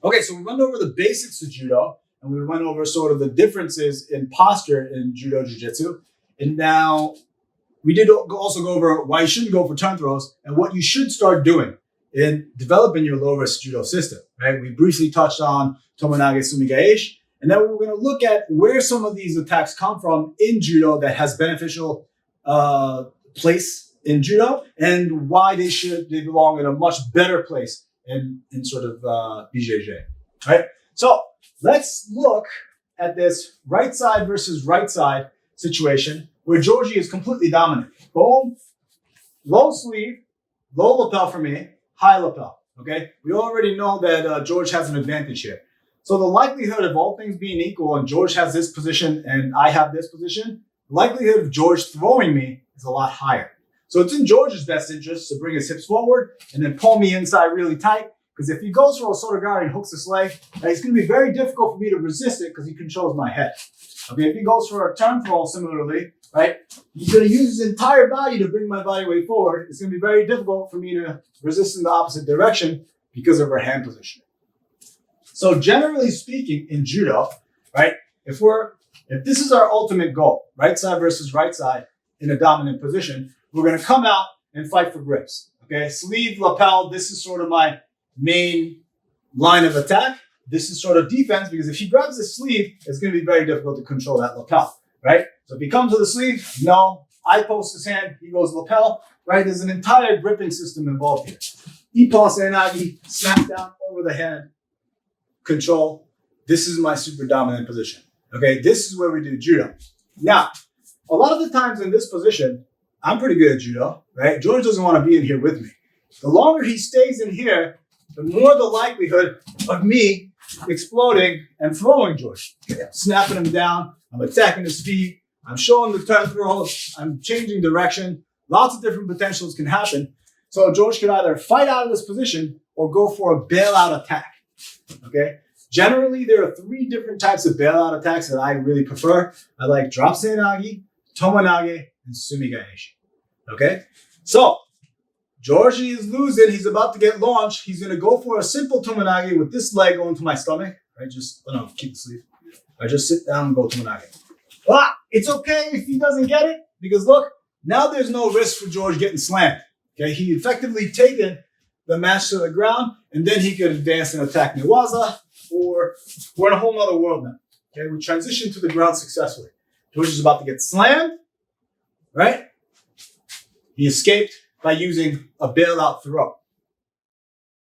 Okay, so we went over the basics of judo, and we went over sort of the differences in posture in judo jiu-jitsu. And now we did also go over why you shouldn't go for turn throws and what you should start doing in developing your low-risk judo system, right? We briefly touched on tomonage, sumigaeshi, and then we're going to look at where some of these attacks come from in judo that has beneficial place in judo and why they belong in a much better place in sort of BJJ, right? So let's look at this right side versus right side situation where Georgie is completely dominant. Boom, low sleeve, low lapel for me, high lapel, okay? We already know that George has an advantage here. So the likelihood of all things being equal and George has this position and I have this position, the likelihood of George throwing me is a lot higher. So it's in George's best interest to bring his hips forward and then pull me inside really tight, because if he goes for a sotogari and hooks his leg, it's going to be very difficult for me to resist it because he controls my head. Okay, if he goes for a turn throw similarly, right, he's going to use his entire body to bring my body weight forward. It's going to be very difficult for me to resist in the opposite direction because of our hand position. So generally speaking in judo, right, if this is our ultimate goal, right side versus right side in a dominant position, we're going to come out and fight for grips. Okay, sleeve, lapel, this is sort of my main line of attack. This is sort of defense, because if he grabs the sleeve, it's going to be very difficult to control that lapel, right? So if he comes to the sleeve, no, I post his hand, he goes lapel, right? There's an entire gripping system involved here. Ippon seinagi, snap down over the hand, control. This is my super dominant position, okay? This is where we do judo. Now, a lot of the times in this position, I'm pretty good at judo, right? George doesn't want to be in here with me. The longer he stays in here, the more the likelihood of me exploding and throwing George. Okay, I'm snapping him down, I'm attacking his feet, I'm showing the turn throws, I'm changing direction. Lots of different potentials can happen. So George can either fight out of this position or go for a bailout attack, okay? Generally, there are 3 different types of bailout attacks that I really prefer. I like drop seinagi, tomonage, and sumigaeshi, okay? So, Georgie is losing. He's about to get launched. He's going to go for a simple tomonage with this leg going to my stomach. Right? Keep the sleeve. I just sit down and go tomonage. It's okay if he doesn't get it, because look, now there's no risk for George getting slammed. Okay, he effectively taken the match to the ground, and then he could advance and attack Newaza, or we're in a whole other world now. Okay, we transitioned to the ground successfully. George is about to get slammed, right? He escaped by using a bailout throw.